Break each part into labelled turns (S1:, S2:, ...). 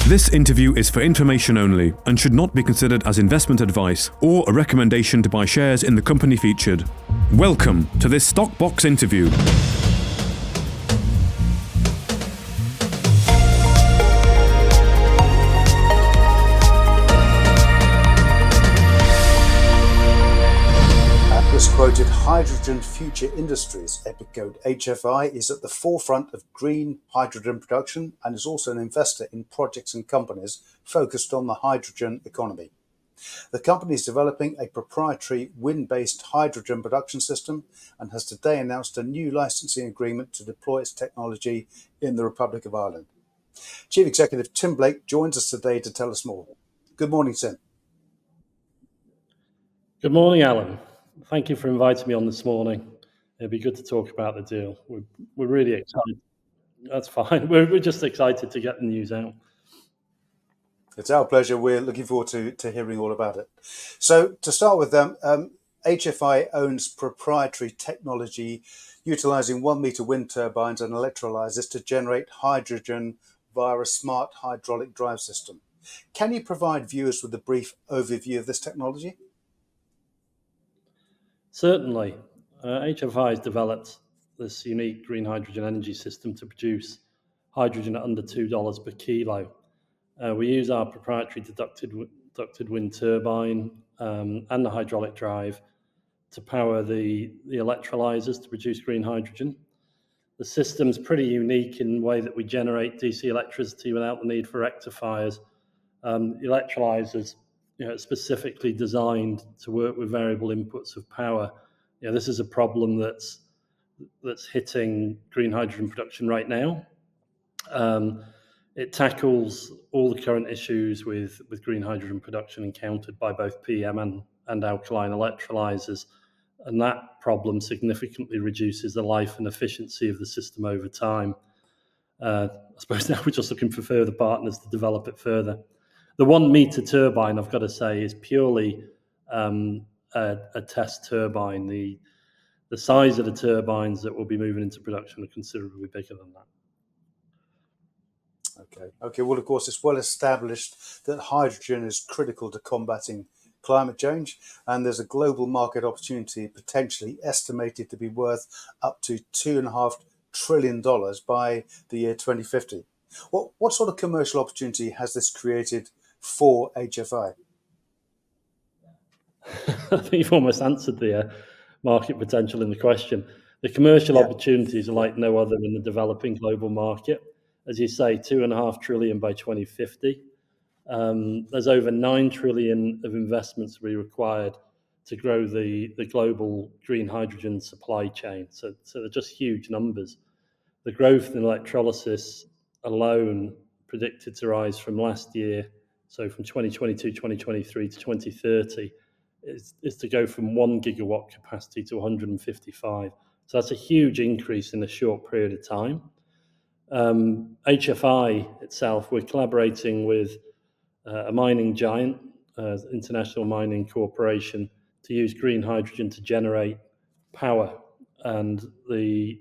S1: This interview is for information only and should not be considered as investment advice or a recommendation to buy shares in the company featured. Welcome to this Stock Box interview.
S2: Quoted Hydrogen Future Industries, epic code HFI, is at the forefront of green hydrogen production and is also an investor in projects and companies focused on the hydrogen economy. The company is developing a proprietary wind-based hydrogen production system and has today announced a new licensing agreement to deploy its technology in the Republic of Ireland. Chief Executive Tim Blake joins us today to tell us more. Good morning, Tim.
S3: Good morning, Alan. Thank you for inviting me on this morning. It'd be good to talk about the deal. We're really excited. That's fine. We're just excited to get the news out.
S2: It's our pleasure. We're looking forward to hearing all about it. So to start with, HFI owns proprietary technology utilizing 1 meter wind turbines and electrolyzers to generate hydrogen via a smart hydraulic drive system. Can you provide viewers with a brief overview of this technology?
S3: Certainly. HFI has developed this unique green hydrogen energy system to produce hydrogen at under $2 per kilo. We use our proprietary ducted wind turbine and the hydraulic drive to power the electrolyzers to produce green hydrogen. The system's pretty unique in the way that we generate DC electricity without the need for rectifiers. The electrolyzers specifically designed to work with variable inputs of power. This is a problem that's hitting green hydrogen production right now. It tackles all the current issues with green hydrogen production encountered by both PM and alkaline electrolyzers, and that problem significantly reduces the life and efficiency of the system over time. I suppose now we're just looking for further partners to develop it further. The 1 meter turbine, I've got to say, is purely a test turbine. The size of the turbines that will be moving into production are considerably bigger than that.
S2: Okay. Well, of course, it's well established that hydrogen is critical to combating climate change, and there's a global market opportunity potentially estimated to be worth up to $2.5 trillion by the year 2050. What sort of commercial opportunity has this created for HFI?
S3: I think you've almost answered the market potential in the question. The commercial opportunities are like no other in the developing global market. As you say, $2.5 trillion by 2050. There's over $9 trillion of investments to be required to grow the global green hydrogen supply chain. So they're just huge numbers. The growth in electrolysis alone predicted to rise from last year, so from 2022, 2023 to 2030, is to go from 1 gigawatt capacity to 155. So that's a huge increase in a short period of time. HFI itself, we're collaborating with a mining giant, International Mining Corporation, to use green hydrogen to generate power, and the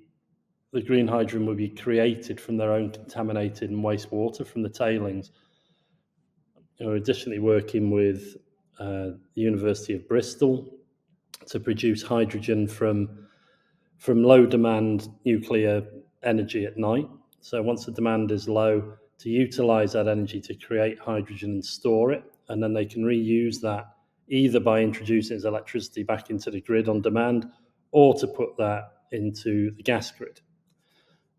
S3: green hydrogen will be created from their own contaminated and wastewater from the tailings. We're additionally working with the University of Bristol to produce hydrogen from low demand nuclear energy at night. So once the demand is low, to utilize that energy to create hydrogen and store it, and then they can reuse that either by introducing as electricity back into the grid on demand or to put that into the gas grid.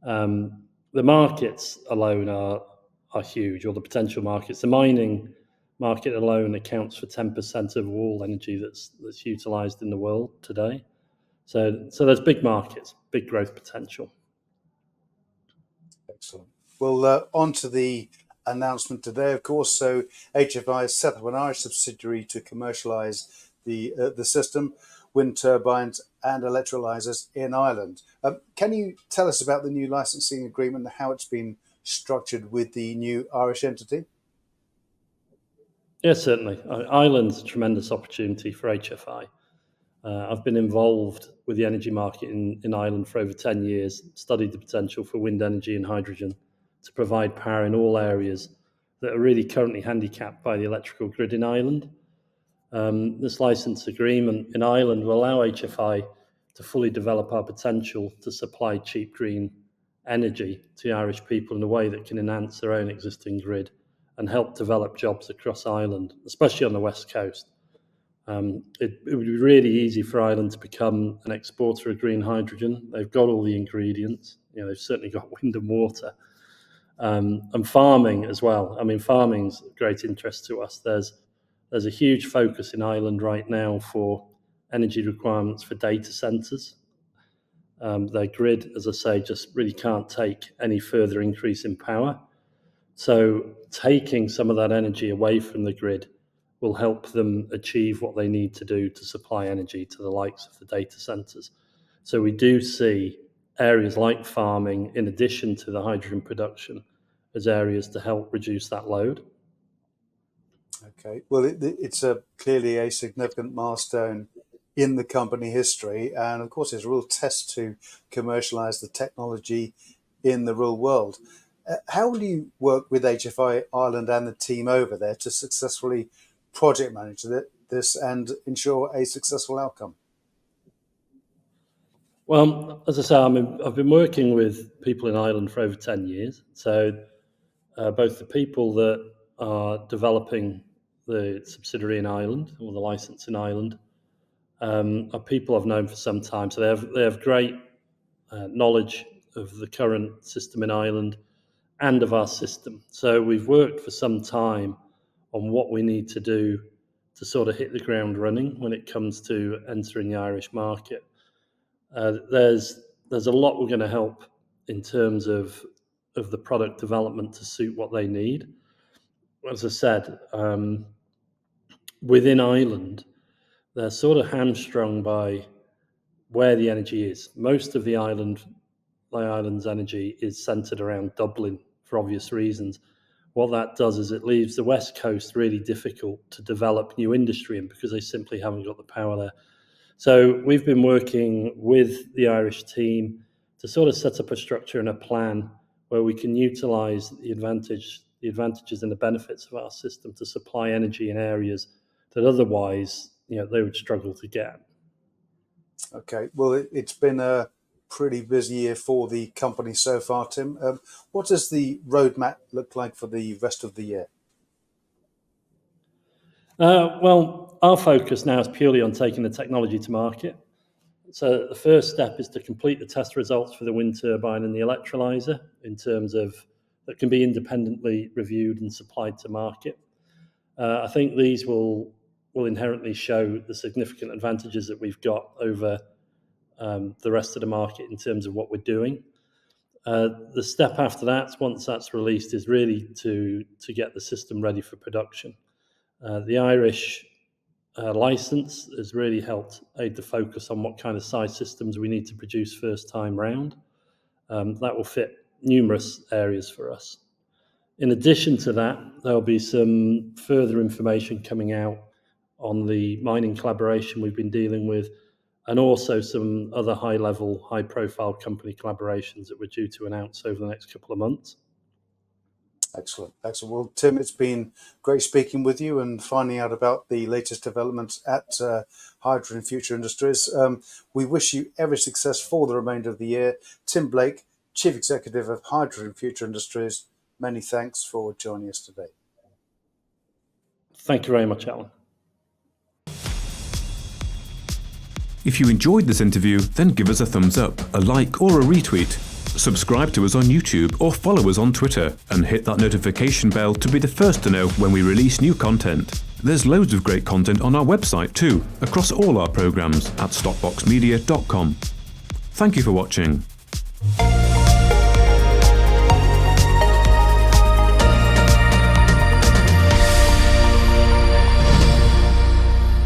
S3: The markets alone are huge, or the potential markets. The mining market alone accounts for 10% of all energy that's utilized in the world today. So there's big markets, big growth potential.
S2: Excellent. Well, on to the announcement today, of course. So HFI has set up an Irish subsidiary to commercialise the system, wind turbines and electrolyzers in Ireland. Can you tell us about the new licensing agreement and how it's been structured with the new Irish entity?
S3: Yes, certainly. Ireland's a tremendous opportunity for HFI. I've been involved with the energy market in Ireland for over 10 years, studied the potential for wind energy and hydrogen to provide power in all areas that are really currently handicapped by the electrical grid in Ireland. This license agreement in Ireland will allow HFI to fully develop our potential to supply cheap green energy to the Irish people in a way that can enhance their own existing grid and help develop jobs across Ireland, especially on the west coast. It would be really easy for Ireland to become an exporter of green hydrogen. They've got all the ingredients. They've certainly got wind and water. And farming as well. I mean, farming's of great interest to us. There's a huge focus in Ireland right now for energy requirements for data centres. Their grid, as I say, just really can't take any further increase in power. So taking some of that energy away from the grid will help them achieve what they need to do to supply energy to the likes of the data centres. So we do see areas like farming, in addition to the hydrogen production, as areas to help reduce that load.
S2: Okay, well, it's clearly a significant milestone in the company history, and of course it's a real test to commercialise the technology in the real world. How will you work with HFI Ireland and the team over there to successfully project manage this and ensure a successful outcome?
S3: Well, as I say, I've been working with people in Ireland for over 10 years. So both the people that are developing the subsidiary in Ireland or the license in Ireland are people I've known for some time. So they have great knowledge of the current system in Ireland and of our system. So we've worked for some time on what we need to do to sort of hit the ground running when it comes to entering the Irish market. There's a lot we're going to help in terms of the product development to suit what they need. As I said, within Ireland, they're sort of hamstrung by where the energy is. Most of the island's energy is centred around Dublin for obvious reasons. What that does is it leaves the west coast really difficult to develop new industry in because they simply haven't got the power there. So we've been working with the Irish team to sort of set up a structure and a plan where we can utilise the advantages and the benefits of our system to supply energy in areas that otherwise, they would struggle to get.
S2: Okay, well, it's been a pretty busy year for the company so far, Tim. What does the roadmap look like for the rest of the year?
S3: Well, our focus now is purely on taking the technology to market. So the first step is to complete the test results for the wind turbine and the electrolyser in terms of that can be independently reviewed and supplied to market. I think these will inherently show the significant advantages that we've got over the rest of the market in terms of what we're doing. The step after that, once that's released, is really to get the system ready for production. The Irish license has really helped aid the focus on what kind of size systems we need to produce first time round. That will fit numerous areas for us. In addition to that, there'll be some further information coming out on the mining collaboration we've been dealing with, and also some other high-level, high-profile company collaborations that we're due to announce over the next couple of months.
S2: Excellent. Well, Tim, it's been great speaking with you and finding out about the latest developments at Hydrogen Future Industries. We wish you every success for the remainder of the year. Tim Blake, Chief Executive of Hydrogen Future Industries, many thanks for joining us today.
S3: Thank you very much, Alan.
S1: If you enjoyed this interview, then give us a thumbs up, a like or a retweet. Subscribe to us on YouTube or follow us on Twitter and hit that notification bell to be the first to know when we release new content. There's loads of great content on our website too, across all our programmes at stockboxmedia.com. Thank you for watching.